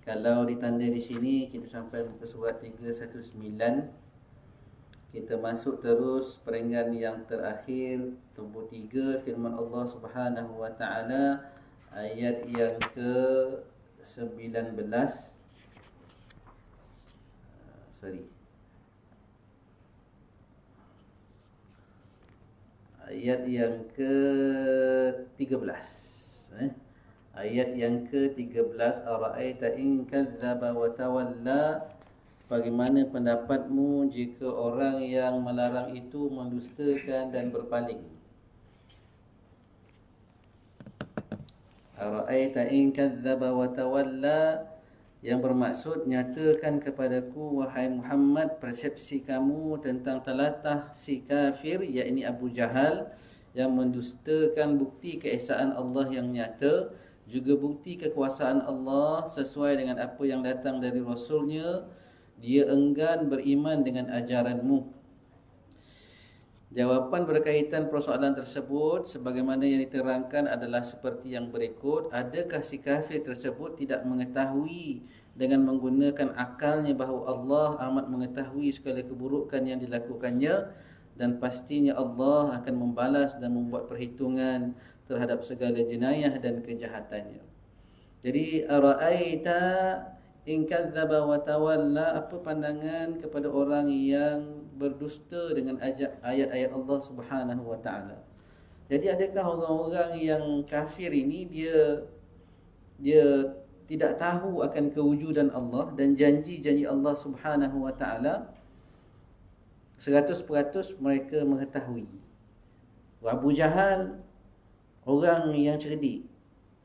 Kalau ditanda di sini kita sampai muka surat 319. Kita masuk terus perenggan yang terakhir, tumpu 3, firman Allah Subhanahu wa taala ayat yang ke-19. Ayat yang ke-13. Ayat yang ke-13, ara'aita in kadzdzaba wa tawalla, bagaimana pendapatmu jika orang yang melarang itu mendustakan dan berpaling? Ara'aita in kadzdzaba wa tawalla, yang bermaksud nyatakan kepadaku wahai Muhammad persepsi kamu tentang telatah si kafir, yakni Abu Jahal, yang mendustakan bukti keesaan Allah yang nyata, juga bukti kekuasaan Allah sesuai dengan apa yang datang dari Rasulnya. Dia enggan beriman dengan ajaranmu. Jawapan berkaitan persoalan tersebut sebagaimana yang diterangkan adalah seperti yang berikut. Adakah si kafir tersebut tidak mengetahui dengan menggunakan akalnya bahawa Allah amat mengetahui segala keburukan yang dilakukannya, dan pastinya Allah akan membalas dan membuat perhitungan terhadap segala jenayah dan kejahatannya. Jadi ara'aita in kadzdzaba wa tawalla, apa pandangan kepada orang yang berdusta dengan ayat-ayat Allah Subhanahu wa taala? Jadi adakah orang-orang yang kafir ini dia tidak tahu akan kewujudan Allah dan janji-janji Allah Subhanahu wa taala? 100% mereka mengetahui. Abu Jahal orang yang cerdik.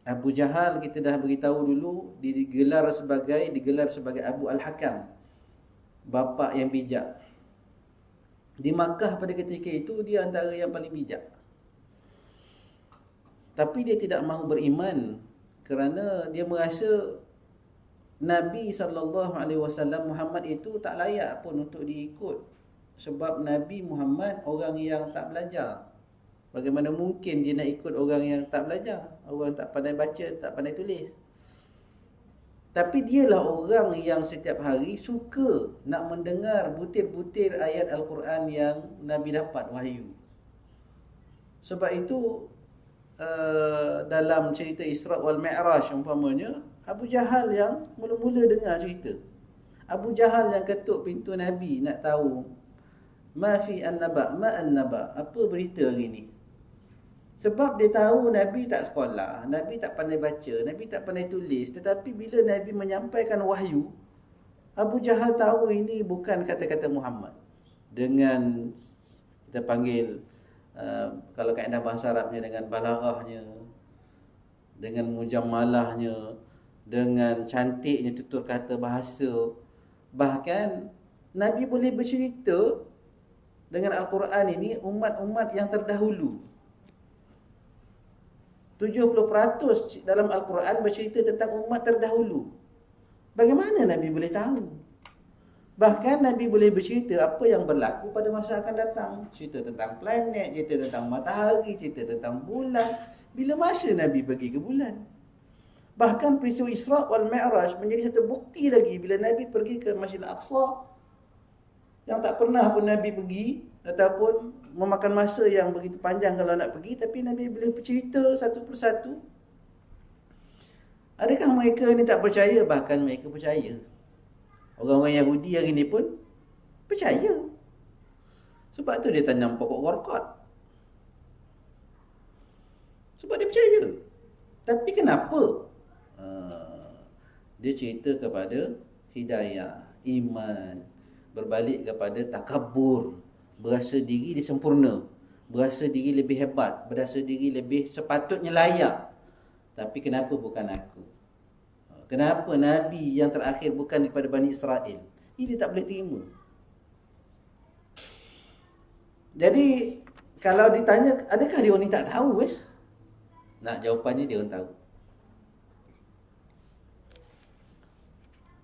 Abu Jahal kita dah beritahu dulu digelar sebagai Abu Al-Hakam, bapa yang bijak. Di Makkah pada ketika itu dia antara yang paling bijak. Tapi dia tidak mahu beriman kerana dia merasa Nabi SAW Muhammad itu tak layak pun untuk diikut. Sebab Nabi Muhammad orang yang tak belajar. Bagaimana mungkin dia nak ikut orang yang tak belajar, orang tak pandai baca, tak pandai tulis? Tapi dialah orang yang setiap hari suka nak mendengar butir-butir ayat Al-Quran yang Nabi dapat wahyu. Sebab itu dalam cerita Isra' wal Mi'raj umpamanya, Abu Jahal yang mula-mula dengar cerita. Abu Jahal yang ketuk pintu Nabi nak tahu ma fi an-naba, ma an-naba, apa berita hari ni. Sebab dia tahu Nabi tak sekolah, Nabi tak pandai baca, Nabi tak pandai tulis. Tetapi bila Nabi menyampaikan wahyu, Abu Jahal tahu ini bukan kata-kata Muhammad. Dengan kita panggil kalau kaedah bahasa Arabnya, dengan balaghahnya, dengan mujammalahnya, dengan cantiknya tutur kata bahasa. Bahkan Nabi boleh bercerita dengan Al-Quran ini umat-umat yang terdahulu. 70% dalam Al-Quran bercerita tentang umat terdahulu. Bagaimana Nabi boleh tahu? Bahkan Nabi boleh bercerita apa yang berlaku pada masa akan datang. Cerita tentang planet, cerita tentang matahari, cerita tentang bulan. Bila masa Nabi pergi ke bulan? Bahkan peristiwa Isra' wal Mi'raj menjadi satu bukti lagi bila Nabi pergi ke Masjidil Aqsa, yang tak pernah pun Nabi pergi, ataupun memakan masa yang begitu panjang kalau nak pergi, tapi Nabi boleh bercerita satu persatu. Adakah mereka ni tak percaya? Bahkan mereka percaya. Orang-orang Yahudi hari ni pun percaya. Sebab tu dia tanam pokok warqat. Sebab dia percaya. Tapi kenapa? Dia cerita kepada hidayah, iman, berbalik kepada takabur, berasa diri dia sempurna, berasa diri lebih hebat, berasa diri lebih sepatutnya layak. Tapi kenapa bukan aku? Kenapa Nabi yang terakhir bukan daripada Bani Israel? Ini dia tak boleh terima. Jadi kalau ditanya adakah dia orang ni tak tahu Nak jawapannya dia orang tahu.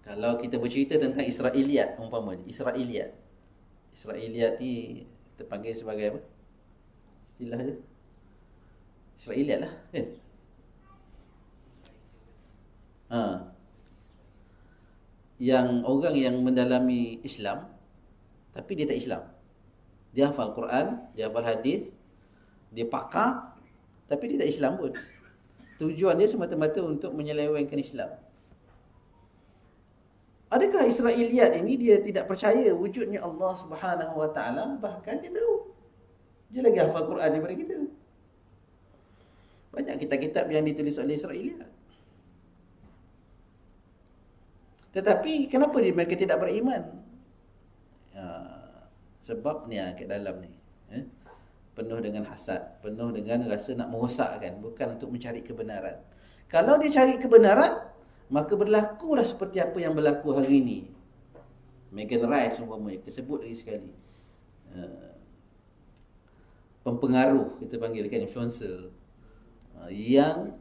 Kalau kita bercerita tentang Israiliyat umpamanya, Israiliyat ni kita panggil sebagai apa? Istilah dia Israiliyat lah kan? yang orang yang mendalami Islam tapi dia tak Islam. Dia hafal Quran, dia hafal hadis, dia pakar tapi dia tak Islam pun. Tujuan dia semata-mata untuk menyelewengkan Islam. Adakah Israiliyat ini dia tidak percaya wujudnya Allah Subhanahu Wa Taala, bahkan dia tahu. Dia lagi hafal Quran daripada kita. Banyak kitab-kitab yang ditulis oleh Israiliyat. Tetapi kenapa mereka tidak beriman? Sebab ni kat dalam ni, penuh dengan hasad, penuh dengan rasa nak merosakkan, bukan untuk mencari kebenaran. Kalau dia cari kebenaran, maka berlakulah seperti apa yang berlaku hari ini. Megan Rice umpamanya, kita sebut lagi sekali, pempengaruh, kita panggil kan, influencer, yang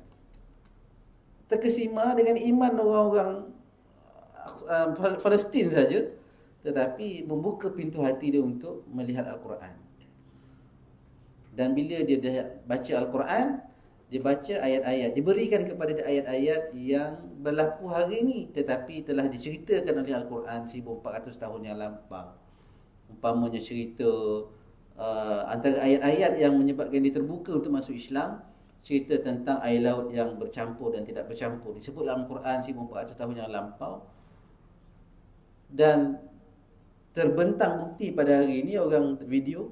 terkesima dengan iman orang-orang Palestin saja, tetapi membuka pintu hati dia untuk melihat Al-Quran. Dan bila dia dah baca Al-Quran, dia baca ayat-ayat, diberikan kepada dia ayat-ayat yang berlaku hari ini, tetapi telah diceritakan oleh Al-Quran 1400 tahun yang lampau. Umpamanya cerita antara ayat-ayat yang menyebabkan dia terbuka untuk masuk Islam, cerita tentang air laut yang bercampur dan tidak bercampur, disebut dalam Al-Quran 1400 tahun yang lampau. Dan terbentang bukti pada hari ini, orang video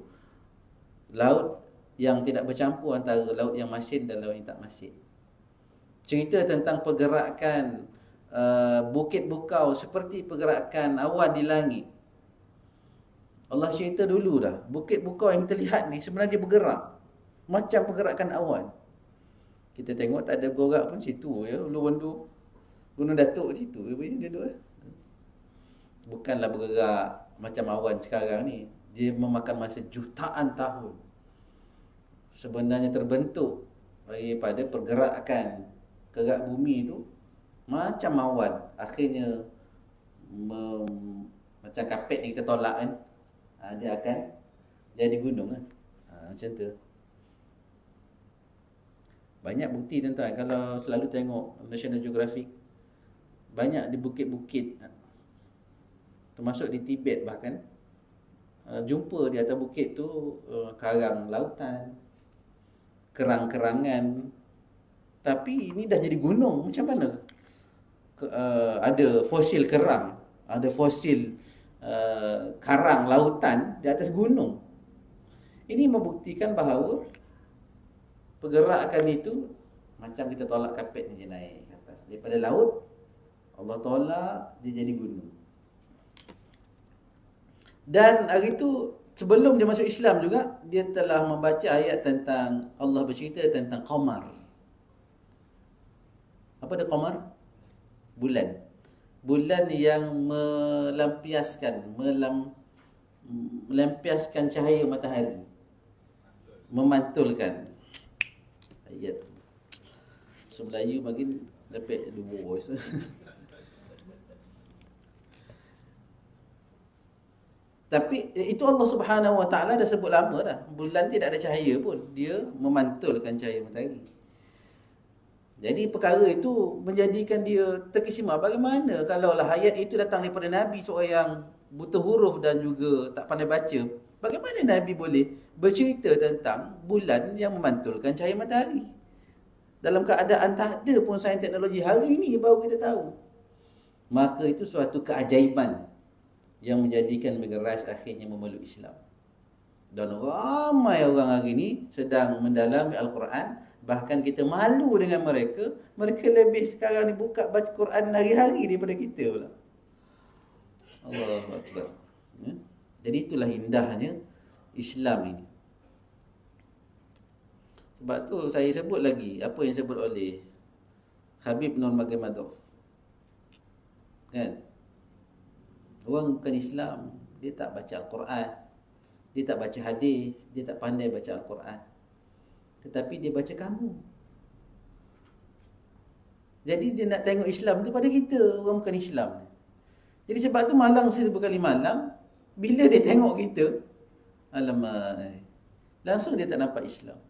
laut yang tidak bercampur antara laut yang masin dan laut yang tak masin. Cerita tentang pergerakan bukit bukau seperti pergerakan awan di langit. Allah cerita dulu dah, bukit bukau yang kita lihat ni sebenarnya bergerak macam pergerakan awan. Kita tengok tak ada bergerak pun situ ya, Ulu Gunung Datuk situ dia duduk. Bukanlah bergerak macam awan sekarang ni. Dia memakan masa jutaan tahun. Sebenarnya terbentuk daripada pergerakan gerak bumi itu macam awan. Akhirnya macam kapet yang kita tolak kan, dia akan jadi gunung kan. Macam tu. Banyak bukti tuan-tuan. Kalau selalu tengok National Geographic, banyak di bukit-bukit, termasuk di Tibet bahkan, jumpa di atas bukit tu karang lautan, kerang-kerangan. Tapi ini dah jadi gunung. Macam mana? Ada fosil kerang, ada fosil karang lautan di atas gunung. Ini membuktikan bahawa pergerakan itu macam kita tolak kapet ni, dia naik ke atas. Daripada laut, Allah tolak, dia jadi gunung. Dan hari itu, sebelum dia masuk Islam juga, dia telah membaca ayat tentang, Allah bercerita tentang qamar. Apa dia qamar? Bulan. Bulan yang melampiaskan cahaya matahari, memantulkan. Ayat so Melayu makin lepek dua. Tapi itu Allah Subhanahu Wa Taala dah sebut lama dah. Bulan tidak ada cahaya pun, dia memantulkan cahaya matahari. Jadi perkara itu menjadikan dia terkesima. Bagaimana kalaulah ayat itu datang daripada Nabi, seorang yang buta huruf dan juga tak pandai baca? Bagaimana Nabi boleh bercerita tentang bulan yang memantulkan cahaya matahari? Dalam keadaan tak ada pun sains teknologi, hari ini baru kita tahu. Maka itu suatu keajaiban yang menjadikan Megan Rice akhirnya memeluk Islam. Dan ramai orang hari ini sedang mendalami Al-Quran. Bahkan kita malu dengan mereka. Mereka lebih sekarang ni buka baca Quran hari-hari daripada kita pula. Allahu Akbar. Ya? Jadi itulah indahnya Islam ini. Sebab tu saya sebut lagi apa yang disebut oleh Habib Nurmagomedov. Kan? Orang bukan Islam, dia tak baca Al-Quran, dia tak baca hadis, dia tak pandai baca Al-Quran, tetapi dia baca kamu. Jadi dia nak tengok Islam tu pada kita, orang bukan Islam. Jadi sebab tu malang seribu kali malang, bila dia tengok kita, alamak, langsung dia tak nampak Islam.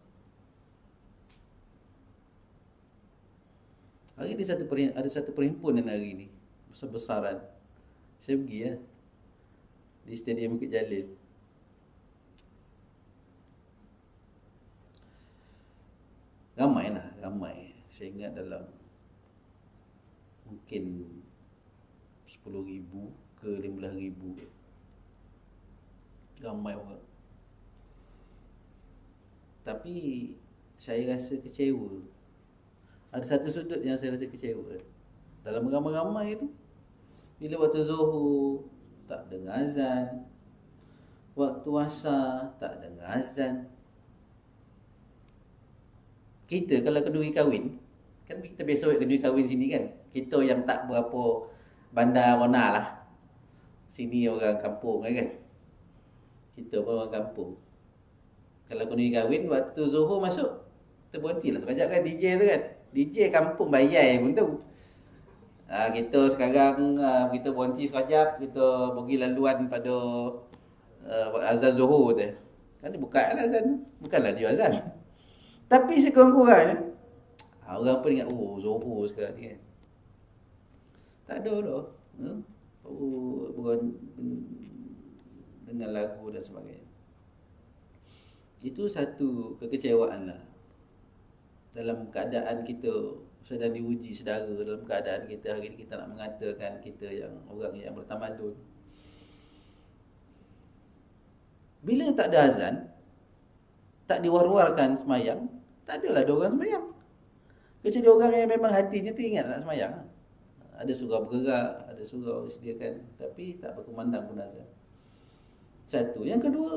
Hari ni ada satu perhimpunan hari ni, besar-besaran. Saya pergi ya. Di Stadium Bukit Jalil. Ramai lah, ramai. Saya ingat dalam mungkin 10,000 ke 15,000. Ramai orang. Tapi saya rasa kecewa. Ada satu sudut yang saya rasa kecewa. Dalam ramai-ramai tu, bila waktu Zuhur tak dengar azan, waktu Asar tak dengar azan. Kita kalau kenduri kahwin, kan kita biasa buat kenduri kahwin sini kan. Kita yang tak berapa bandar warna lah. Sini orang kampung kan. Kita pun orang kampung. Kalau kenduri kahwin, waktu Zuhur masuk, kita berhentilah sekejap kan DJ tu kan. DJ kampung bayai pun tu. Kita sekarang kita berhenti sekejap, kita pergi laluan pada azan Zuhur tu. Kan dia buka lah azan. Bukanlah dia azan. Tapi sekurang-kurangnya orang pun ingat, oh Zuhur sekarang ni kan. Tak ada dah. Bukan dengan lagu dan sebagainya. Itu satu kekecewaan lah. Dalam keadaan kita sedang diuji sedara, dalam keadaan kita hari ini kita nak mengatakan kita yang orang yang bertamadun. Bila tak ada azan, tak diwar-warkan semayang, tak adalah ada orang semayang. Kecuali orang yang memang hatinya tu ingat nak semayang. Ada surau bergerak, ada surau disediakan, tapi tak berkumandang pun azan. Satu. Yang kedua,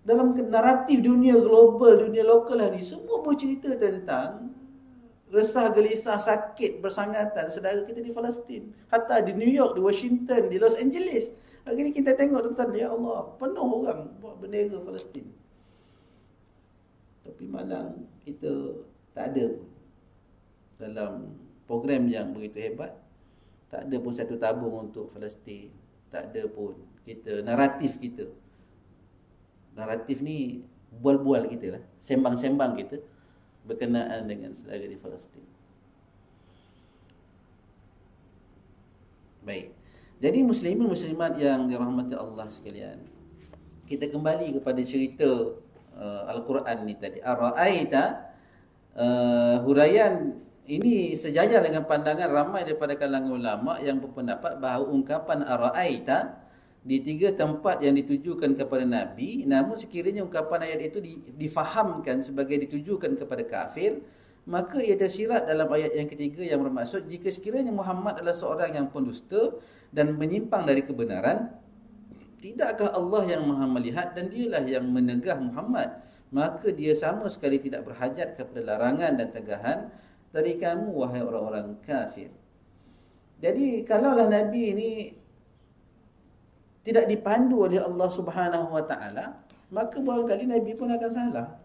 dalam naratif dunia global, dunia lokal hari ni, semua bercerita tentang resah, gelisah, sakit, bersangatan saudara kita di Palestin. Hatta di New York, di Washington, di Los Angeles. Hari ni kita tengok tuan-tuan, ya Allah, penuh orang buat bendera Palestin. Tapi malang kita tak ada pun. Dalam program yang begitu hebat, tak ada pun satu tabung untuk Palestin. Tak ada pun kita, naratif kita. Naratif ni bual-bual kita lah, sembang-sembang kita berkenaan dengan saudara di Palestin. Baik. Jadi muslimin muslimat yang dirahmati Allah sekalian, kita kembali kepada cerita Al-Quran ni tadi. Ara'aita, huraian ini sejajar dengan pandangan ramai daripada kalangan ulama yang berpendapat bahawa ungkapan ara'aita di tiga tempat yang ditujukan kepada Nabi, namun sekiranya ungkapan ayat itu difahamkan sebagai ditujukan kepada kafir, maka ia tersirat dalam ayat yang ketiga yang bermaksud jika sekiranya Muhammad adalah seorang yang pendusta dan menyimpang dari kebenaran, tidakkah Allah yang Maha melihat dan dialah yang menegah Muhammad, maka dia sama sekali tidak berhajat kepada larangan dan tegahan dari kamu wahai orang-orang kafir. Jadi kalaulah Nabi ini tidak dipandu oleh Allah Subhanahu wa taala, maka barangkali Nabi pun akan salah.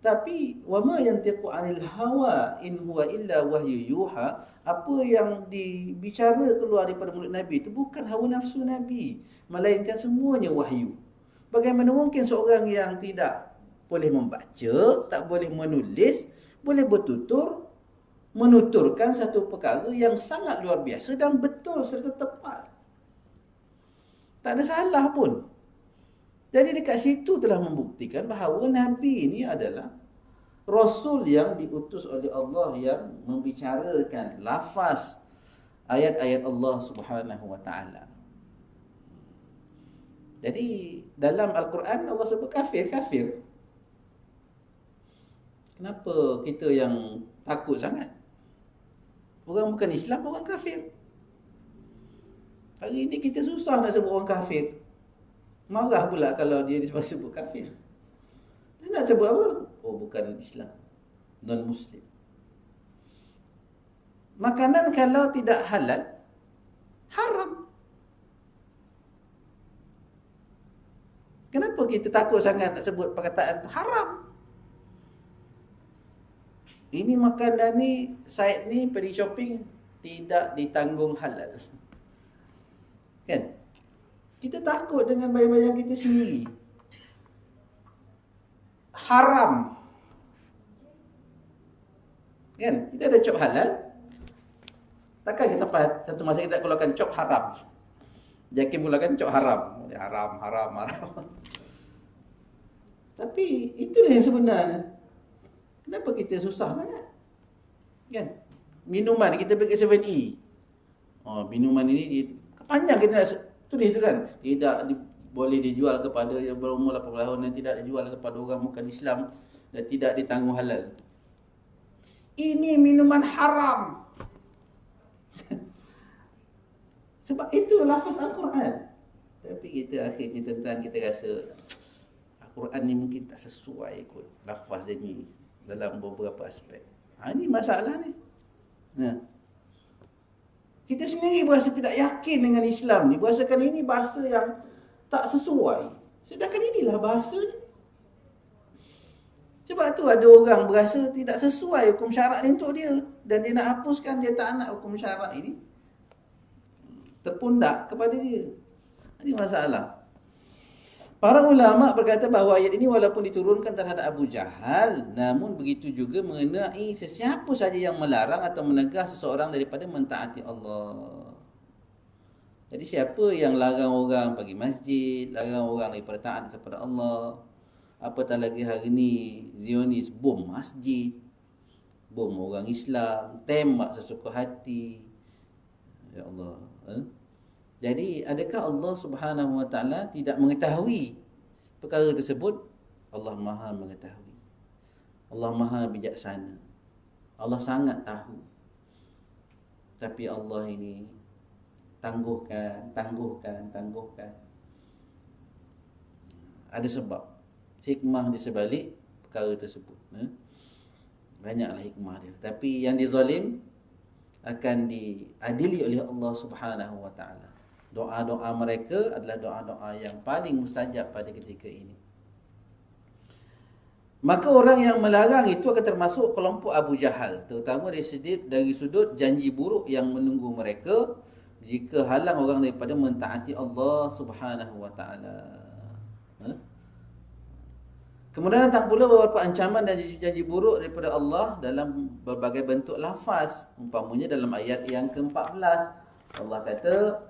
Tapi wama yantiqu 'anil hawa in huwa illa wahyu yuha, apa yang dibicara keluar daripada mulut Nabi itu bukan hawa nafsu Nabi, melainkan semuanya wahyu. Bagaimana mungkin seorang yang tidak boleh membaca, tak boleh menulis, boleh bertutur menuturkan satu perkara yang sangat luar biasa dan betul serta tepat? Tak ada salah pun. Jadi dekat situ telah membuktikan bahawa Nabi ini adalah Rasul yang diutus oleh Allah yang membicarakan lafaz ayat-ayat Allah Subhanahu wa taala. Jadi dalam Al-Quran Allah sebut kafir. Kenapa kita yang takut sangat? Orang bukan Islam, orang kafir. Hari ini kita susah nak sebut orang kafir. Marah pula kalau dia disebut kafir. Dia nak sebut apa? Oh, bukan Islam, non-Muslim. Makanan kalau tidak halal, haram. Kenapa kita takut sangat nak sebut perkataan haram? Ini makanan ni, site ni pergi shopping tidak ditanggung halal. Kan? Kita takut dengan bayang-bayang kita sendiri. Haram. Kan? Kita ada cop halal. Takkan kita satu masa kita keluarkan cop haram. Yakin pula kan cok haram. Haram, haram, haram. Tapi itulah yang sebenarnya. Kenapa kita susah sangat? Kan? Minuman kita pergi ke 7E. Oh, minuman ini panjang kita nak tulis tu kan. Tidak boleh dijual kepada yang berumur 18 tahun dan tidak dijual kepada orang bukan Islam dan tidak ditanggung halal. Ini minuman haram. Sebab itu lafaz Al-Quran. Tapi kita akhirnya tuan-tuan kita rasa Al-Quran ni mungkin tak sesuai kot lafaz dia ni dalam beberapa aspek. Ini masalah ni. Kita sendiri berasa tidak yakin dengan Islam ni. Berasakan ini bahasa yang tak sesuai. Sedangkan inilah bahasa ni. Sebab tu ada orang berasa tidak sesuai hukum syarak ni untuk dia. Dan dia nak hapuskan, dia tak nak hukum syarak ini terpundak kepada dia. Ini masalah. Para ulama berkata bahawa ayat ini walaupun diturunkan terhadap Abu Jahal, namun begitu juga mengenai sesiapa saja yang melarang atau menegah seseorang daripada mentaati Allah. Jadi siapa yang larang orang pergi masjid, larang orang daripada taat kepada Allah, apatah lagi hari ni Zionis bom masjid, bom orang Islam, tembak sesuka hati. Ya Allah. Jadi adakah Allah Subhanahu Wa Taala tidak mengetahui perkara tersebut? Allah Maha mengetahui. Allah Maha bijaksana. Allah sangat tahu. Tapi Allah ini tangguhkan. Ada sebab. Hikmah di sebalik perkara tersebut. Banyaklah hikmah dia. Tapi yang dizalim akan diadili oleh Allah Subhanahu Wa Taala. Doa-doa mereka adalah doa-doa yang paling mustajab pada ketika ini. Maka orang yang melarang itu akan termasuk kelompok Abu Jahal, terutama dari sudut janji buruk yang menunggu mereka jika halang orang daripada mentaati Allah Subhanahu Wa Taala. Kemudian datang pula beberapa ancaman dan janji buruk daripada Allah dalam berbagai bentuk lafaz. Umpamanya dalam ayat yang ke-14. Allah kata,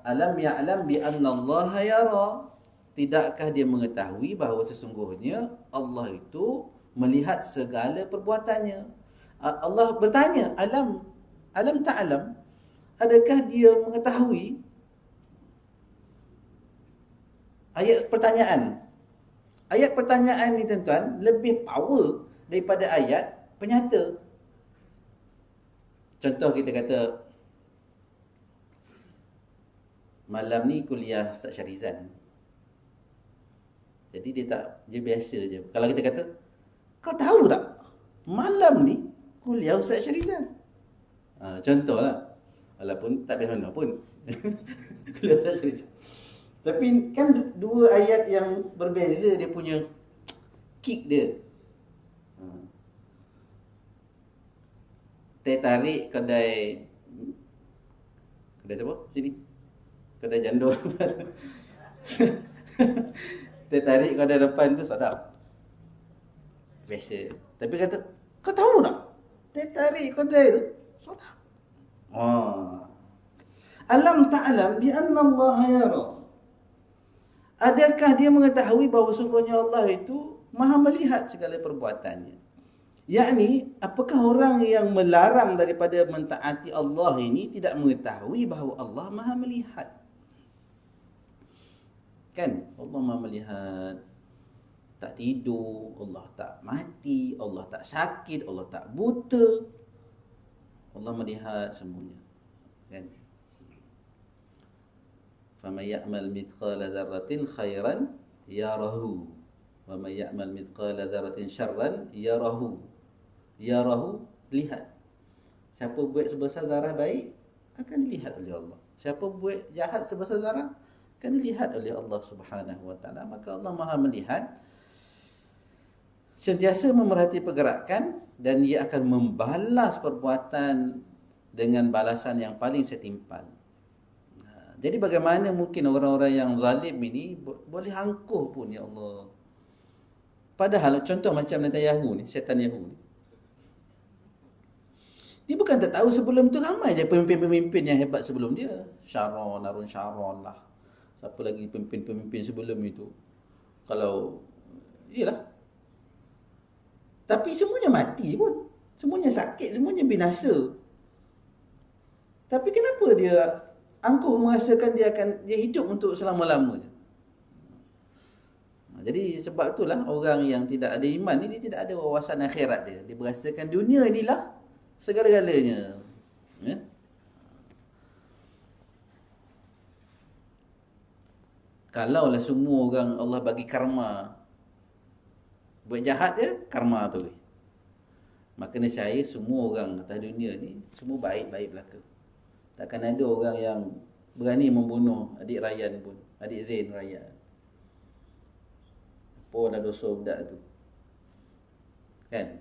alam ya'lam bi anna Allah yara. Tidakkah dia mengetahui bahawa sesungguhnya Allah itu melihat segala perbuatannya. Allah bertanya, alam ta'lam? Adakah dia mengetahui? Ayat pertanyaan. Ayat pertanyaan ni tuan-tuan lebih power daripada ayat penyata. Contoh kita kata malam ni kuliah Ustaz Syarizan. Jadi dia biasa je. Kalau kita kata, kau tahu tak malam ni kuliah Ustaz Syarizan? Contohlah. Walaupun tak biasa mana pun. Kuliah Ustaz Syarizan. Tapi kan dua ayat yang berbeza dia punya kick dia. Teh tarik kedai siapa? Sini. Kedai jandol. Teh tarik kedai depan tu sedap. Biasa. Tapi kata, kau tahu tak? Teh tarik kedai tu sedap. Alam ta'lam bi anna Allah yara. Adakah dia mengetahui bahawa sungguhnya Allah itu Maha melihat segala perbuatannya? Yakni, apakah orang yang melarang daripada mentaati Allah ini tidak mengetahui bahawa Allah Maha melihat? Kan? Allah Maha melihat. Tak tidur, Allah tak mati, Allah tak sakit, Allah tak buta. Allah melihat semuanya. Kan? فَمَنْ يَعْمَلْ مِثْقَالَ ذَرَّةٍ خَيْرًا يَرَهُ وَمَنْ يَعْمَلْ مِثْقَالَ ذَرَّةٍ شَرًّا يَرَهُ. Yarahu, lihat. Siapa buat sebesar zarah baik akan dilihat oleh Allah. Siapa buat jahat sebesar zarah akan dilihat oleh Allah Subhanahu Wa Taala. Maka Allah Maha melihat, sentiasa memerhati pergerakan, dan Dia akan membalas perbuatan dengan balasan yang paling setimpal. Jadi bagaimana mungkin orang-orang yang zalim ini boleh angkuh pun, ya Allah. Padahal contoh macam Netanyahu ni, setan Yahudi. Dia bukan tak tahu, sebelum tu ramai je pemimpin-pemimpin yang hebat sebelum dia. Sharon, Harun Sharon lah. Siapa lagi pemimpin-pemimpin sebelum itu. Kalau, iyalah. Tapi semuanya mati pun. Semuanya sakit, semuanya binasa. Tapi kenapa dia angkuh merasakan dia hidup untuk selama-lamanya? Jadi sebab itulah orang yang tidak ada iman ni, dia tidak ada wawasan akhirat dia. Dia berasakan dunia inilah segala-galanya. Ya? Kalaulah semua orang Allah bagi karma, buat jahat dia, karma tu. Maka nescaya semua orang atas dunia ni semua baik-baik belaka. Takkan ada orang yang berani membunuh adik Rayyan pun, adik Zain Rayyan. Apa dah dosa budak tu. Kan?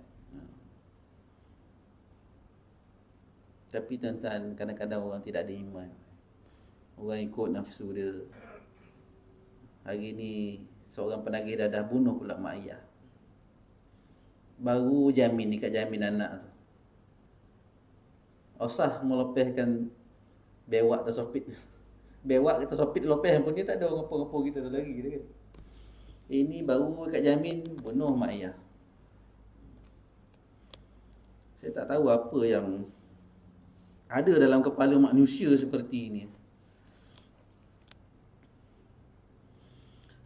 Tapi tuan-tuan, kadang-kadang orang tidak ada iman. Orang ikut nafsu dia. Hari ni seorang penagih dadah bunuh pula mak ayah. Baru jamin dekat jamin anak tu. Osah melepaskan bewak atau sopit. Bewak atau sopit lepas pun dia tak ada orang apa-apa kita tu lagi gitu kan. Ini baru dekat jamin bunuh mak ayah. Saya tak tahu apa yang ada dalam kepala manusia seperti ini.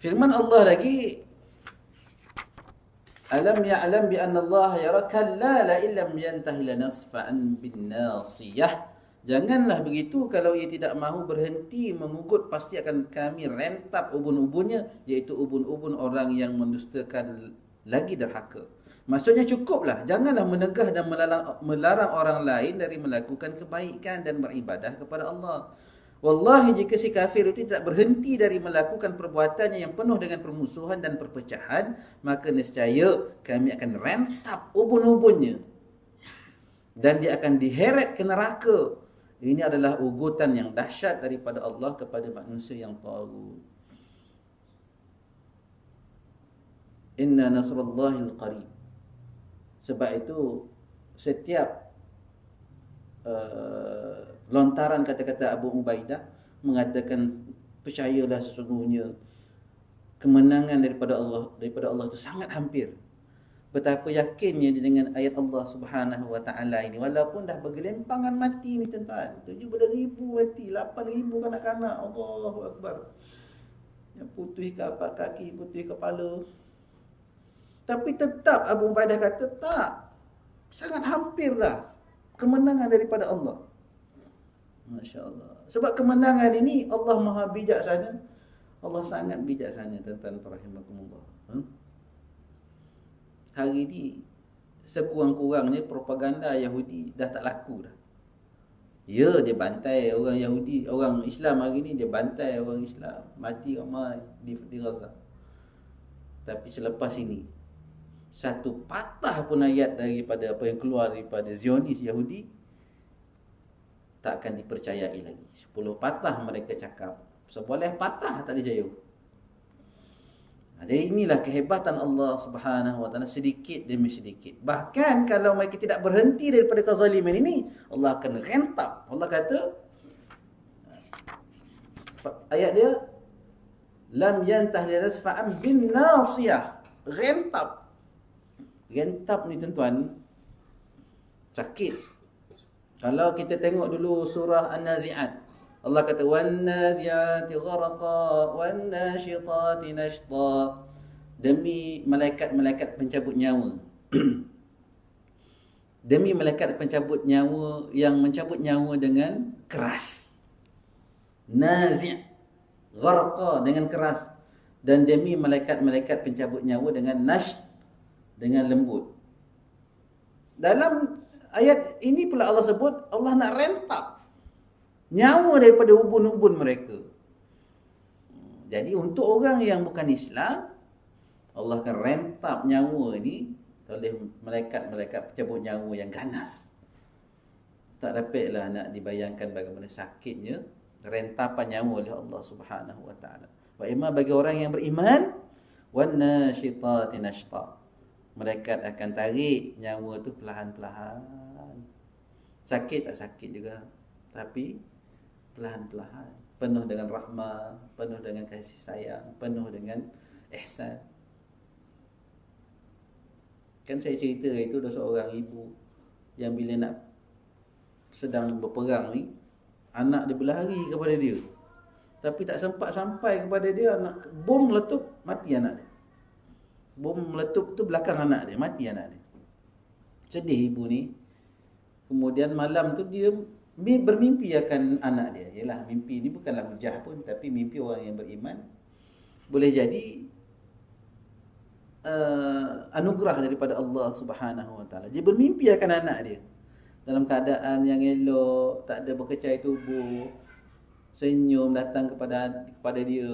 Firman Allah lagi, alam ya'lam bi anna Allah yara kalla la illam yantahi lanasfa'an bin nasiyah. Janganlah begitu, kalau ia tidak mahu berhenti mengugut, pasti akan kami rentap ubun-ubunnya, iaitu ubun-ubun orang yang mendustakan lagi derhaka. Maksudnya cukuplah, janganlah menegah dan melarang orang lain dari melakukan kebaikan dan beribadah kepada Allah. Wallahi, jika si kafir itu tidak berhenti dari melakukan perbuatannya yang penuh dengan permusuhan dan perpecahan, maka nescaya kami akan rentap ubun-ubunnya dan dia akan diheret ke neraka. Ini adalah ugutan yang dahsyat daripada Allah kepada manusia yang tagut. Inna nasrullahil qarib. Sebab itu setiap lontaran kata-kata Abu Ubaidah mengatakan, percayalah sesungguhnya kemenangan daripada Allah itu sangat hampir. Betapa yakinnya dengan ayat Allah Subhanahu wa taala ini, walaupun dah bergelimpangan mati ni tuan-tuan, 7,000 mati, 8,000 kanak-kanak, Allahu akbar. Yang putih kapak kaki, putih kepala. Tapi tetap Abu Ubaidah kata tak, sangat hampir dah kemenangan daripada Allah. Masya-Allah. Sebab kemenangan ini Allah Maha bijaksana. Allah sangat bijaksana, tuan-tuan rahimakumullah. Hari ni sekurang-kurangnya propaganda Yahudi dah tak laku dah. Ya, dia bantai orang Yahudi, orang Islam hari ni dia bantai orang Islam, mati ramai di Gaza. Tapi selepas ini, satu patah pun ayat daripada apa yang keluar daripada Zionis Yahudi tak akan dipercayai lagi. 10 patah mereka cakap, seboleh patah tak dijaya. Jadi inilah kehebatan Allah Subhanahu wa taala, sedikit demi sedikit. Bahkan kalau mereka tidak berhenti daripada kezaliman ini, Allah akan rentap. Allah kata, ayat dia, lam yantah linasfa'an bin nasiyah. Rentap. Rentap ni tuan-tuan sakit. Kalau kita tengok dulu surah An-Nazi'at, Allah kata wan-nazi'ati gharqa wan-nashitati nashta. Demi malaikat-malaikat pencabut nyawa. Demi malaikat pencabut nyawa yang mencabut nyawa dengan keras. Nazi', gharqa dengan keras, dan demi malaikat-malaikat pencabut nyawa dengan nasht, dengan lembut. Dalam ayat ini pula Allah sebut Allah nak rentap nyawa daripada ubun-ubun mereka. Jadi untuk orang yang bukan Islam, Allah akan rentap nyawa ni oleh malaikat-malaikat pencabut nyawa yang ganas. Tak dapatlah nak dibayangkan bagaimana sakitnya rentapan nyawa oleh Allah Subhanahu wa taala. Wa imma bagi orang yang beriman, wan nashitati nashta. Malaikat akan tarik nyawa tu perlahan-perlahan. Sakit tak sakit juga, tapi perlahan-perlahan, penuh dengan rahmah, penuh dengan kasih sayang, penuh dengan ihsan. Kan saya cerita itu ada seorang ibu yang bila nak sedang berperang ni, anak dia berlari kepada dia, tapi tak sempat sampai kepada dia, anak bom meletup, mati anak dia. Bom meletup tu belakang anak dia, mati anak dia. Sedih ibu ni. Kemudian malam tu dia bermimpi akan anak dia. Yalah, mimpi ni bukanlah hujah pun, tapi mimpi orang yang beriman. Boleh jadi anugerah daripada Allah Subhanahu Wa Taala. Dia bermimpi akan anak dia dalam keadaan yang elok, tak ada berkecai tubuh, senyum datang kepada dia.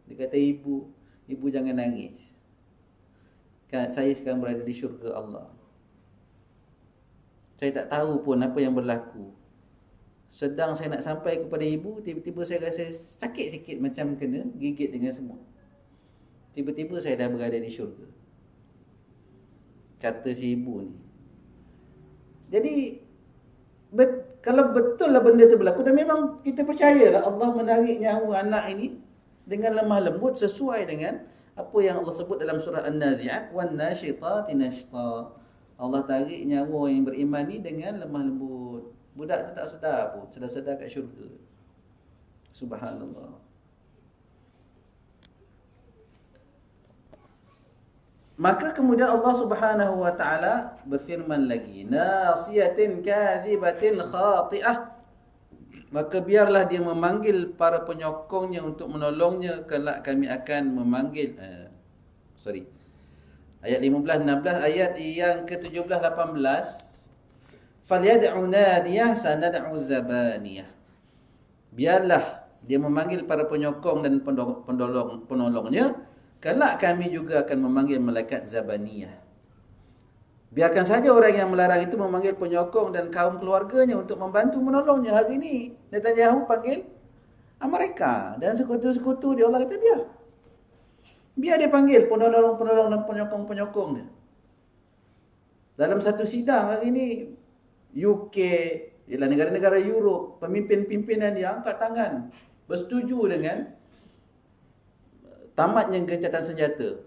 Dia kata, ibu jangan nangis. Kan saya sekarang berada di syurga Allah. Saya tak tahu pun apa yang berlaku. Sedang saya nak sampai kepada ibu, tiba-tiba saya rasa sakit sikit, macam kena gigit dengan semut. Tiba-tiba saya dah berada di syurga, kata si ibu ni. Jadi kalau betul lah benda tu berlaku, dan memang kita percayalah Allah menarik nyawa anak ini dengan lemah lembut sesuai dengan apa yang Allah sebut dalam surah An-Nazi'at, wan nasyitati nashta. Allah tarik nyawa yang beriman ni dengan lemah lembut. Budak tu tak sedar pun, sudah sedar kat syurga. Subhanallah. Maka kemudian Allah Subhanahu Wa Taala berfirman lagi, nasiyatin kadhibatin khati'ah. Maka biarlah dia memanggil para penyokongnya untuk menolongnya, kelak kami akan memanggil ayat 15, 16, ayat yang ke-17, 18. Falyad'u nadiyah sanad'u zabaniyah. Biarlah dia memanggil para penyokong dan penolongnya, kelak kami juga akan memanggil malaikat zabaniyah. Biarkan saja orang yang melarang itu memanggil penyokong dan kaum keluarganya untuk membantu menolongnya. Hari ini Netanyahu panggil mereka dan sekutu-sekutu dia. Allah kata biar dia panggil penolong-penolong dan penyokong-penyokongnya. Dalam satu sidang hari ini, UK, ialah negara-negara Europe, pemimpin-pimpinan dia angkat tangan, bersetuju dengan tamatnya gencatan senjata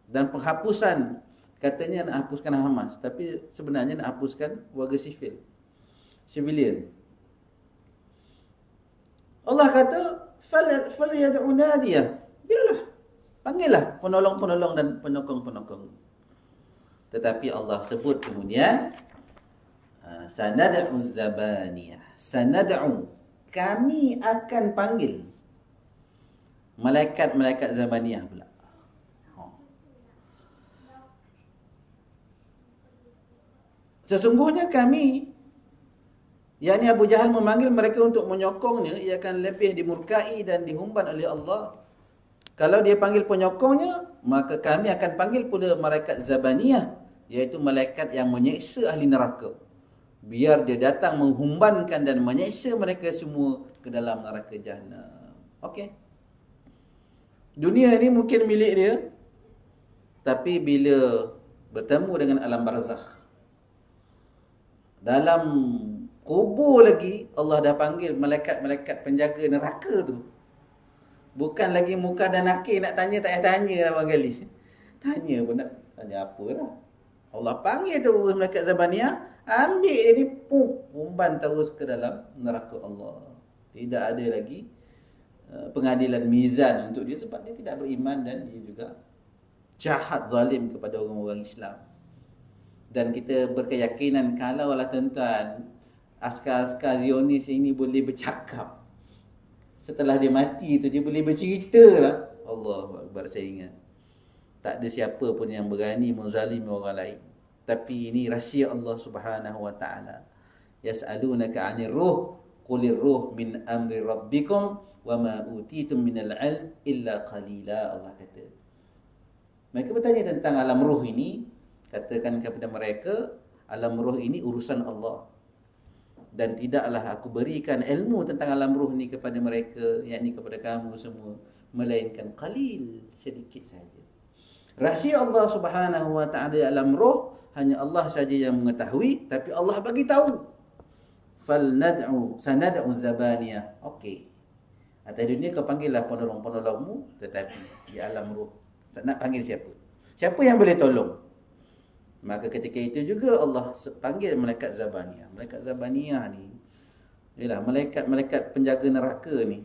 dan penghapusan, katanya nak hapuskan Hamas, tapi sebenarnya nak hapuskan warga civilian. Allah kata falyad'u nadiyah, biarlah, panggillah penolong-penolong dan penyokong-penyokong. Tetapi Allah sebut kemudian sanad'u zabaniyah. Sanad'u, kami akan panggil malaikat-malaikat zabaniyah pula. Sesungguhnya kami, yakni Abu Jahal memanggil mereka untuk menyokongnya, ia akan lebih dimurkai dan dihumban oleh Allah. Kalau dia panggil penyokongnya, maka kami akan panggil pula malaikat zabaniyah, iaitu malaikat yang menyeksa ahli neraka. Biar dia datang menghumbankan dan menyeksa mereka semua ke dalam neraka Jahannam. Okey. Dunia ini mungkin milik dia, tapi bila bertemu dengan alam barzakh, dalam kubur lagi, Allah dah panggil malaikat-malaikat penjaga neraka tu. Bukan lagi muka dan nakir nak tanya, tak payah tanya lah bang kali. Tanya pun nak tanya apa lah. Allah panggil tu malaikat zabaniyah, ambil dia ni, umban terus ke dalam neraka Allah. Tidak ada lagi pengadilan mizan untuk dia, sebab dia tidak beriman dan dia juga jahat, zalim kepada orang-orang Islam. Dan kita berkeyakinan kalaulah tuan-tuan, askar-askar Zionis ini boleh bercakap, setelah dia mati tu dia boleh bercerita lah. Allahu Akbar, saya ingat tak ada siapa pun yang berani menzalimi orang lain. Tapi ini rahsia Allah Subhanahu Wa Taala. Yas'alunaka 'anir ruh, qulir ruh min amri rabbikum wa ma utitum minal 'ilm illa qalila. Allah kata, mereka bertanya tentang alam ruh ini, katakan kepada mereka, alam ruh ini urusan Allah, dan tidaklah aku berikan ilmu tentang alam ruh ni kepada mereka, yakni kepada kamu semua, melainkan qalil, sedikit saja. Rahsia Allah Subhanahu Wa Taala alam ruh hanya Allah saja yang mengetahui, tapi Allah bagi tahu. Sanad'u zabaniyah. Okey. Atas dunia kau panggillah penolong-penolongmu, tetapi di alam ruh tak nak panggil siapa. Siapa yang boleh tolong? Maka ketika itu juga Allah panggil malaikat zabaniyah. Malaikat zabaniyah ni ialah malaikat-malaikat penjaga neraka ni.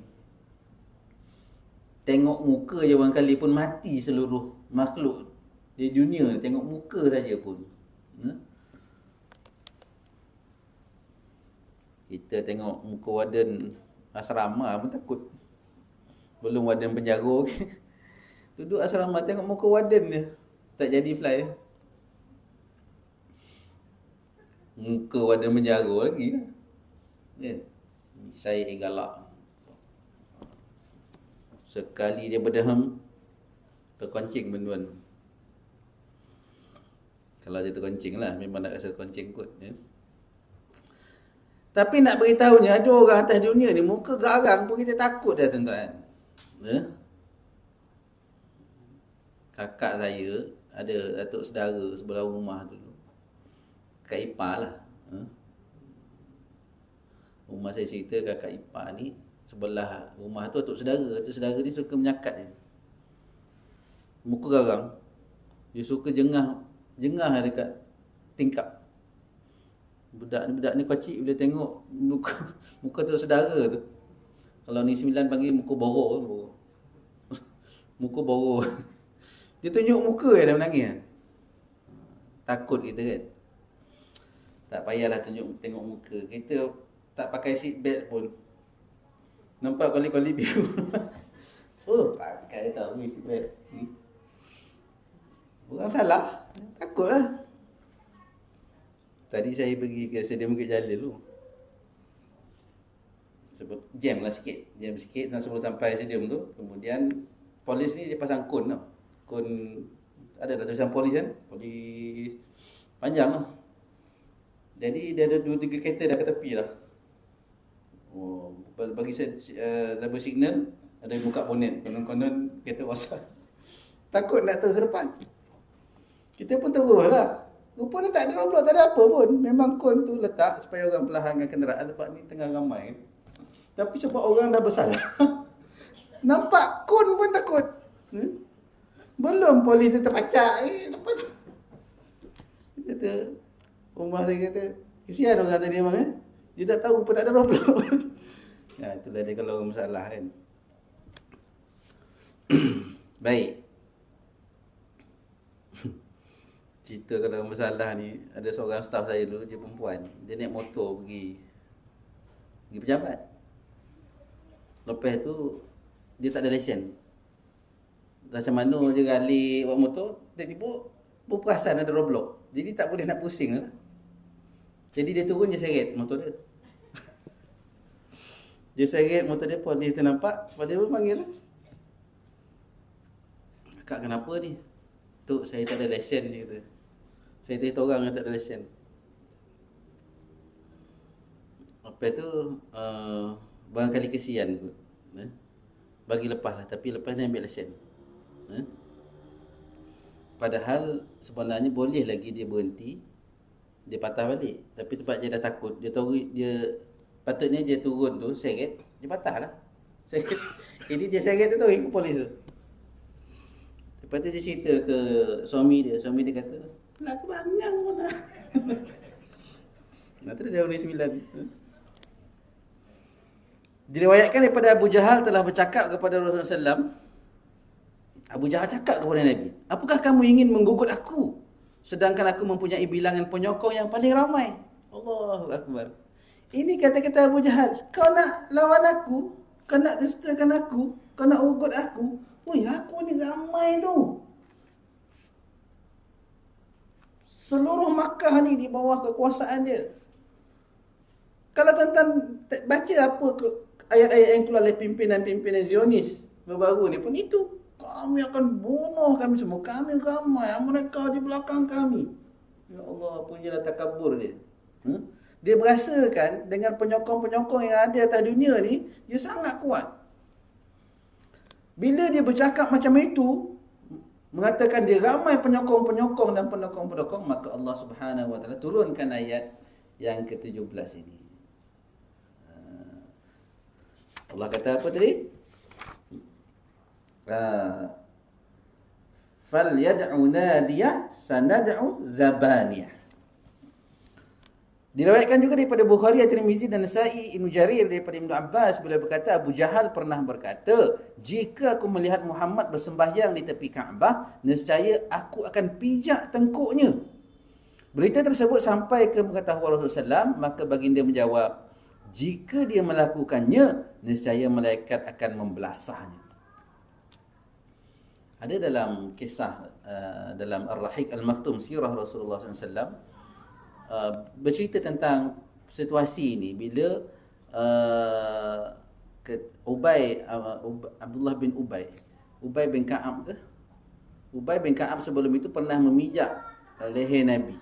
Tengok muka je orang kali pun mati seluruh makhluk di dunia, tengok muka saja pun. Kita tengok muka warden asrama pun takut. Belum warden penjara okay. Duduk asrama tengok muka warden dia, tak jadi fly. Muka warden penjara lagi lah. Saya galak. Sekali dia berdehem, terkoncing benda-benda. Kalau dia terkoncing lah, memang nak rasa koncing kot. Tapi nak beritahunya, ada orang atas dunia ni muka garang pun kita takut dah tuan-tuan. Kakak saya ada datuk saudara sebelah rumah tu. Kakak ipar lah. Rumah saya cerita kakak ipar ni sebelah rumah tu datuk saudara. Datuk saudara ni suka menyakat dia. Muka garang. Dia suka jengah dekat tingkap. Budak ni kecil bila tengok muka tu saudara tu. Kalau ni 9 panggil muka borok. Muka borok. Dia tunjuk muka dia menangis. Takut kita kan. Tak payahlah tengok muka. Kita tak pakai seat belt pun. Nampak kali-kali biru. Oh, pakai tahu ni seat belt. Orang salah. Takutlah. Tadi saya pergi ke Stadium Bukit Jalil tu. Jam lah sikit. Jam sikit sebelum sampai stadium tu. Kemudian polis ni dia pasang kon tau. Kon ada tulisan polis kan. Polis panjang lah. Jadi dia ada 2-3 kereta dah ke tepi lah. Oh, bagi double signal. Ada yang buka bonet. Konon-konon kereta rosak. Takut nak terus ke depan. Kita pun terus lah. Rupanya tak ada roblok, tak ada apa pun. Memang kon tu letak supaya orang perlahankan kenderaan. Tempat ni tengah ramai. Tapi sebab orang dah bersalah. Nampak kon pun takut. Belum polis dia terpacak. Lepas tu. Dia kata, rumah saya kata, kesian orang tadi memang dia tak tahu pun tak ada roblok. Ya, itulah dia kalau orang bersalah kan. Baik. Cerita kalau masalah ni, ada seorang staff saya dulu, dia perempuan. Dia naik motor pergi pejabat. Lepas tu, dia tak ada lesen. Macam mana je gali buat motor, tiba-tiba berperasan ada roblok. Jadi tak boleh nak pusing lah. Jadi dia turun, dia seret motor dia. Dia seret motor dia, polis dia nampak, polis dia panggil lah. Kak, kenapa ni? Tok, saya tak ada lesen, dia kata. Saya cerita orang yang tak ada lesen. Lepas tu barangkali kesian kot. Bagi lepas lah. Tapi lepas ni ambil lesen. Padahal sebenarnya boleh lagi dia berhenti. Dia patah balik. Tapi tempat dia dah takut. Dia patutnya dia turun tu seret. Dia patah lah. Seret. Jadi dia seret tu ikut polis tu. Lepas tu dia cerita ke suami dia. Suami dia kata, aku banyak mana. Nah, tu dia ni 9. Diriwayatkan daripada Abu Jahal telah bercakap kepada Rasulullah SAW. Abu Jahal cakap kepada Nabi, apakah kamu ingin menggugut aku? Sedangkan aku mempunyai bilangan penyokong yang paling ramai. Allahu Akbar. Ini kata-kata Abu Jahal. Kau nak lawan aku? Kau nak dustakan aku? Kau nak ugut aku? Woi, aku ni ramai tu. Seluruh Makkah ni di bawah kekuasaan dia. Kalau tuan-tuan baca apa ayat-ayat yang keluar oleh pimpinan-pimpinan Zionis baru-baru ni pun itu. Kami akan bunuh kami semua. Kami ramai. Mereka di belakang kami. Ya Allah, punyalah takabur dia. Dia berasakan dengan penyokong-penyokong yang ada atas dunia ni, dia sangat kuat. Bila dia bercakap macam itu, mengatakan dia ramai penyokong-penyokong dan pendukung-pendukung, maka Allah Subhanahu wa taala turunkan ayat yang ke-17 ini. Allah kata apa tadi? Falyad'u nadiyah sanad'u zabaniyah. Diriwayatkan juga daripada Bukhari, At-Tirmizi dan Nasa'i, Ibnu Jarir daripada Ibnu Abbas beliau berkata, Abu Jahal pernah berkata, jika aku melihat Muhammad bersembahyang di tepi Kaabah, nescaya aku akan pijak tengkuknya. Berita tersebut sampai ke pengetahuan Rasulullah SAW, maka baginda menjawab, jika dia melakukannya, nescaya malaikat akan membelasahnya. Ada dalam kisah dalam Ar-Rahiq Al-Maktum Sirah Rasulullah SAW, bercerita tentang situasi ini bila Abdullah bin Ubay bin Ka'ab ke? Ubay bin Ka'ab sebelum itu pernah memijak leher Nabi.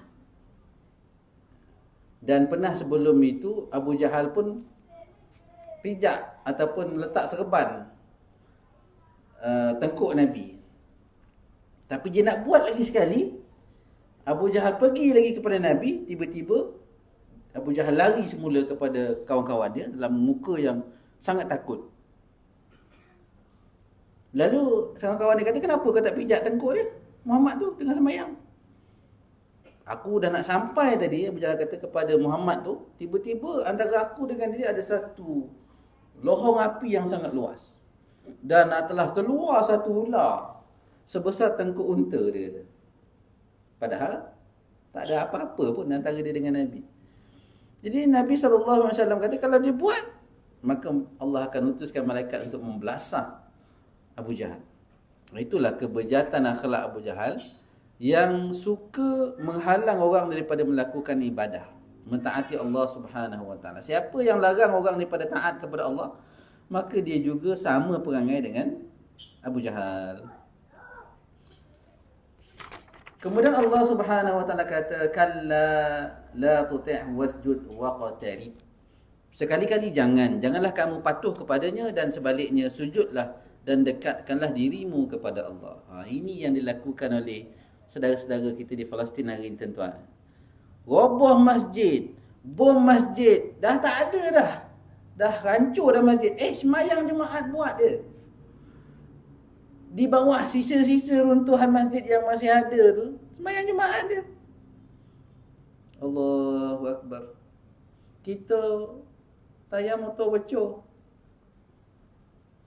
Dan pernah sebelum itu Abu Jahal pun pijak ataupun letak serban tengkuk Nabi. Tapi dia nak buat lagi sekali, Abu Jahal pergi lagi kepada Nabi, tiba-tiba Abu Jahal lari semula kepada kawan-kawan dia dalam muka yang sangat takut. Lalu kawan-kawan dia kata, kenapa kau tak pijak tengkuk dia? Muhammad tu tengah sembahyang. Aku dah nak sampai tadi, Abu Jahal kata kepada Muhammad tu, tiba-tiba antara aku dengan dia ada satu lohong api yang sangat luas. Dan telah keluar satu ular sebesar tengkuk unta dia. Padahal tak ada apa-apa pun antara dia dengan Nabi. Jadi Nabi SAW kata, kalau dia buat, maka Allah akan utuskan malaikat untuk membelasah Abu Jahal. Itulah kebejatan akhlak Abu Jahal yang suka menghalang orang daripada melakukan ibadah, mentaati Allah Subhanahu wa taala. Siapa yang larang orang daripada taat kepada Allah, maka dia juga sama perangai dengan Abu Jahal. Kemudian Allah Subhanahu wa taala kata, kalla la tuti' wasjud waqtarib. Sekali-kali janganlah kamu patuh kepadanya, dan sebaliknya sujudlah dan dekatkanlah dirimu kepada Allah. Ini yang dilakukan oleh saudara-saudara kita di Palestin hari ini, tuan-tuan. Roboh masjid, bom masjid, dah tak ada dah. Dah hancur dah masjid. Semayang Jumaat buat dia. Di bawah sisa-sisa runtuhan masjid yang masih ada tu, sembahyang Jumaat dia. Allahu Akbar. Kita tayang motor bocor,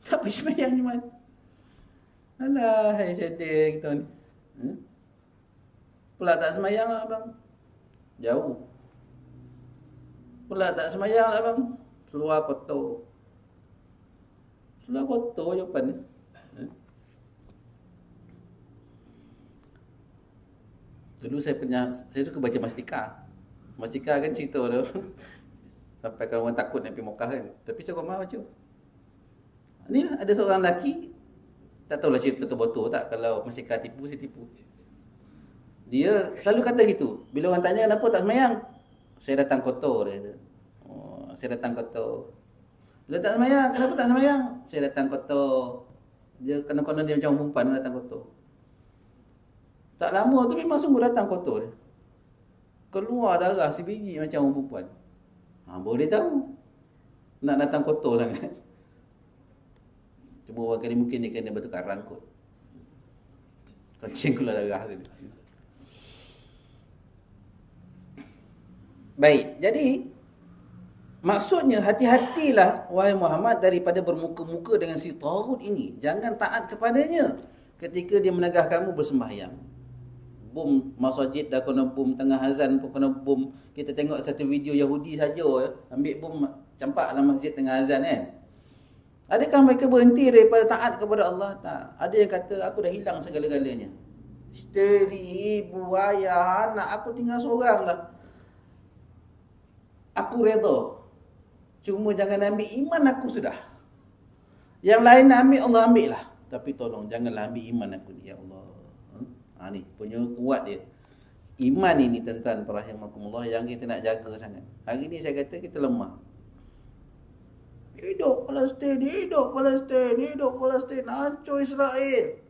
tapi sembahyang Jumaat. Alah, hai sedih kita ni. Pula tak sembahyang lah abang, jauh. Pula tak sembahyang lah abang, seluar kotor. Seluar kotor jawapan ni. Dulu saya suka baca Mastika. Mastika kan cerita tu. Sampai kalau orang takut nak pergi Mekah kan. Tapi saya kau mahu baca. Ni ada seorang lelaki, tak tahulah cerita betul-betul tak, kalau Mastika tipu, saya tipu. Dia selalu kata gitu. Bila orang tanya kenapa tak sembahyang, saya datang kotor, dia kata. Oh, saya datang kotor. Bila tak sembahyang, kenapa tak sembahyang? Saya datang kotor. Dia kadang-kadang dia macam perempuan datang kotor. Tak lama tu memang sungguh datang kotor dia. Keluar darah sebiji macam orang perempuan. Boleh tahu nak datang kotor sangat. Cuma orang kali mungkin dia kena batu karang kot. Kencing keluar darah dia. Baik, jadi maksudnya hati-hatilah wahai Muhammad daripada bermuka-muka dengan si Taghut ini. Jangan taat kepadanya ketika dia menegah kamu bersembahyang. Bom masjid dah kena bom, tengah azan pun kena bom. Kita tengok satu video Yahudi saja ambil bom campak dalam masjid tengah azan kan. Adakah mereka berhenti daripada taat kepada Allah? Tak. Ada yang kata aku dah hilang segala-galanya. Isteri, ibu, ayah, anak, aku tinggal seorang lah. Aku redha. Cuma jangan ambil iman aku sudah. Yang lain nak ambil, Allah ambil lah. Tapi tolong janganlah ambil iman aku ni, ya Allah. Ni punya kuat dia. Iman ini tuan-tuan rahimakumullah yang kita nak jaga sangat. Hari ni saya kata kita lemah. Hidup Palestin, hidup Palestin, hidup Palestin, hancur Israel.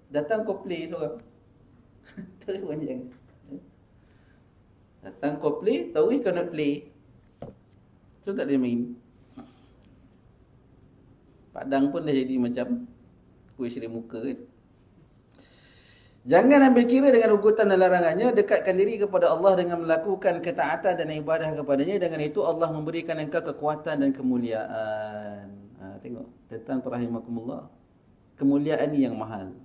Datang kau play seorang. Terus panjang. Datang kau play, tahu kau nak play. So tak dia main. Padang pun dah jadi macam kuih seri muka kan. Jangan ambil kira dengan ugutan dan larangannya. Dekatkan diri kepada Allah dengan melakukan ketaatan dan ibadah kepadanya. Dengan itu Allah memberikan engkau kekuatan dan kemuliaan. Tengok. Tuan-tuan rahimakumullah. Kemuliaan ni yang mahal.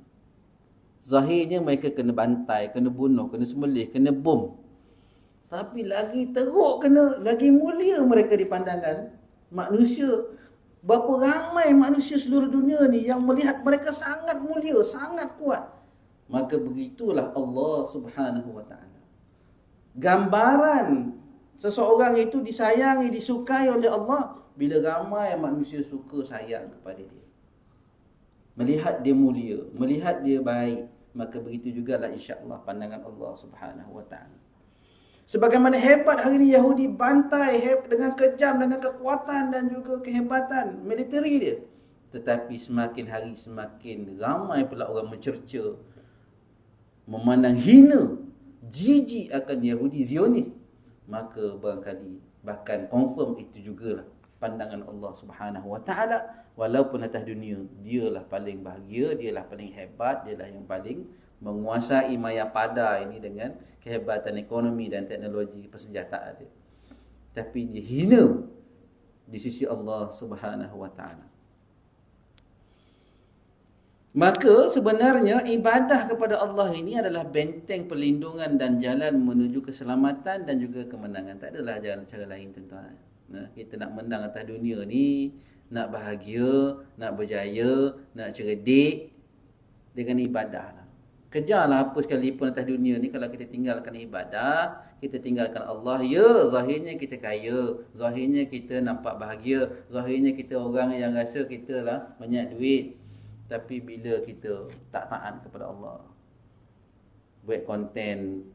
Zahirnya mereka kena bantai, kena bunuh, kena sembelih, kena bom. Tapi lagi teruk lagi mulia mereka di pandangan manusia. Berapa ramai manusia seluruh dunia ni yang melihat mereka sangat mulia, sangat kuat. Maka begitulah Allah Subhanahu wa ta'ala. Gambaran seseorang itu disayangi, disukai oleh Allah bila ramai manusia suka sayang kepada dia. Melihat dia mulia, melihat dia baik, maka begitu jugalah insya-Allah pandangan Allah Subhanahu wa ta'ala. Sebagaimana hebat hari ini Yahudi bantai dengan kejam, dengan kekuatan dan juga kehebatan militeri dia. Tetapi semakin hari semakin ramai pula orang mencerca, memandang hina, jijik akan Yahudi Zionis. Maka barangkali bahkan confirm itu jugalah pandangan Allah Subhanahu wa ta'ala. Walaupun atas dunia dialah paling bahagia, dialah paling hebat, dialah yang paling menguasai maya pada ini dengan kehebatan ekonomi dan teknologi persenjataan dia. Tapi dia hina di sisi Allah Subhanahu wa ta'ala. Maka sebenarnya ibadah kepada Allah ini adalah benteng perlindungan dan jalan menuju keselamatan dan juga kemenangan. Tak adalah jalan cara lain tuan-tuan. Kita nak menang atas dunia ni, nak bahagia, nak berjaya, nak cerdik dengan ibadah lah. Kejarlah apa sekalipun atas dunia ni. Kalau kita tinggalkan ibadah, kita tinggalkan Allah, ya zahirnya kita kaya, zahirnya kita nampak bahagia, zahirnya kita orang yang rasa kita lah banyak duit. Tapi bila kita tak taat kepada Allah, buat konten,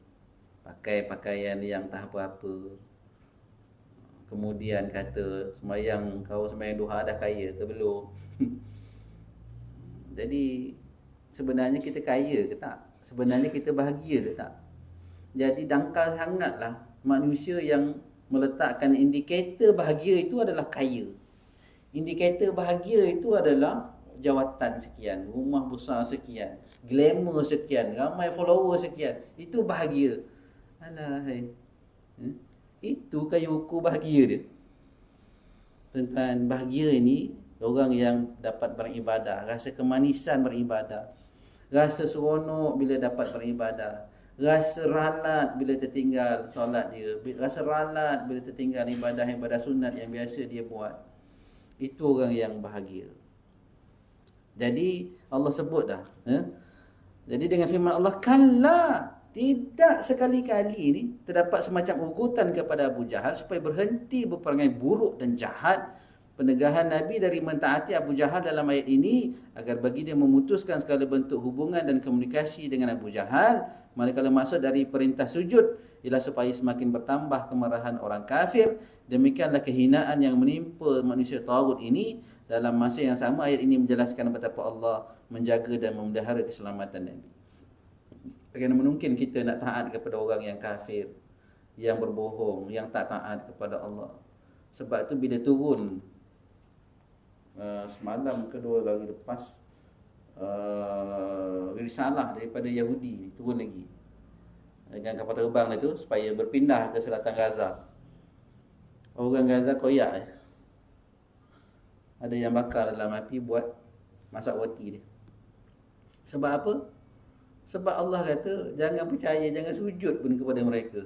pakai pakaian yang tak apa-apa, kemudian kata kau sembahyang duha dah kaya ke belum? Jadi sebenarnya kita kaya ke tak? Sebenarnya kita bahagia ke tak? Jadi dangkal sangatlah manusia yang meletakkan indikator bahagia itu adalah kaya. Indikator bahagia itu adalah jawatan sekian, rumah besar sekian, glamour sekian, ramai follower sekian. Itu bahagia. Alah, itu kayu ukur bahagia dia. Tuan-tuan, bahagia ini orang yang dapat beribadah, rasa kemanisan beribadah, rasa seronok bila dapat beribadah, rasa ralat bila tertinggal solat dia, rasa ralat bila tertinggal ibadah-ibadah sunat yang biasa dia buat. Itu orang yang bahagia. Jadi Allah sebut dah. Jadi dengan firman Allah, kalla, tidak sekali-kali ni terdapat semacam ugutan kepada Abu Jahal supaya berhenti berperangai buruk dan jahat. Penegahan Nabi dari mentaati Abu Jahal dalam ayat ini agar bagi dia memutuskan segala bentuk hubungan dan komunikasi dengan Abu Jahal. Manakala maksud dari perintah sujud ialah supaya semakin bertambah kemarahan orang kafir. Demikianlah kehinaan yang menimpa manusia tagut ini. Dalam masa yang sama ayat ini menjelaskan betapa Allah menjaga dan memelihara keselamatan Nabi. Bagaimana mungkin kita nak taat kepada orang yang kafir, yang berbohong, yang tak taat kepada Allah. Sebab tu bila turun semalam kedua lagi lepas risalah daripada Yahudi turun lagi dengan kapal terbang itu supaya berpindah ke selatan Gaza. Orang Gaza koyak ada yang bakar dalam api buat masak roti dia. Sebab apa? Sebab Allah kata jangan percaya, jangan sujud pun kepada mereka.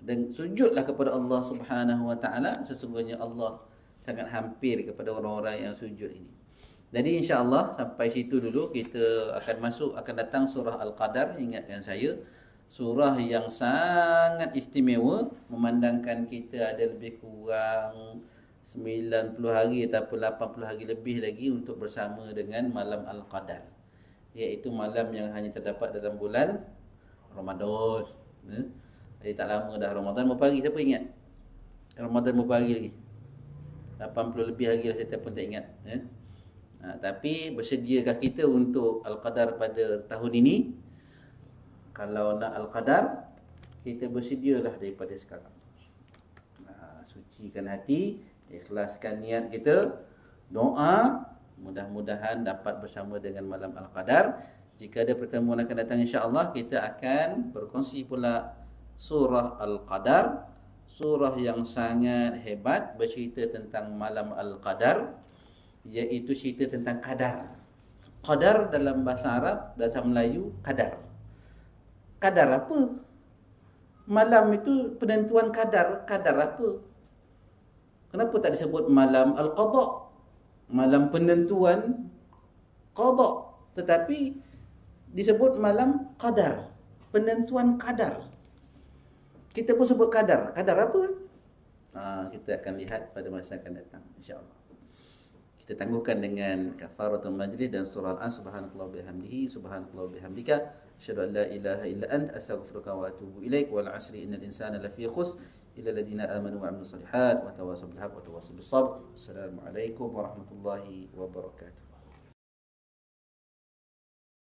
Dan sujudlah kepada Allah Subhanahu wa ta'ala. Sesungguhnya Allah sangat hampir kepada orang-orang yang sujud ini. Jadi insya-Allah sampai situ dulu. Kita akan datang surah Al-Qadar. Ingatkan saya, surah yang sangat istimewa, memandangkan kita ada lebih kurang 90 hari ataupun 80 hari lebih lagi untuk bersama dengan malam Al-Qadar, iaitu malam yang hanya terdapat dalam bulan Ramadan. Jadi tak lama dah Ramadan. Berapa hari siapa ingat? Ramadan berapa hari lagi? 80 lebih hari lah, saya pun tak ingat. Tapi bersediakah kita untuk Al-Qadar pada tahun ini? Kalau nak Al-Qadar, kita bersedialah daripada sekarang. Sucikan hati, ikhlaskan niat kita, doa, mudah-mudahan dapat bersama dengan malam Al-Qadar. Jika ada pertemuan akan datang, insya-Allah kita akan berkongsi pula surah Al-Qadar, surah yang sangat hebat, bercerita tentang malam Al-Qadar, iaitu cerita tentang qadar. Qadar dalam bahasa Arab, bahasa Melayu, qadar. Qadar apa? Malam itu penentuan qadar. Qadar apa? Kenapa tak disebut malam Al-Qadha? Malam penentuan qadha, tetapi disebut malam qadar, penentuan qadar. Kita pun sebut qadar. Qadar apa? Kita akan lihat pada masa akan datang, insya-Allah. Kita tangguhkan dengan kafaratul majlis dan surah Al-An. Subhanakallah bihamdihi, subhanakallah bihamdika, asyhadu an la ilaha illa ant, astaghfiruka wa atubu ilaik. Wal 'asri innal insana lafi khusr illa alladziina aamanu wa 'amilus shalihat wa tawassaw bil haqqi wa tawassaw bis sabr. Assalamualaikum warahmatullahi wabarakatuh.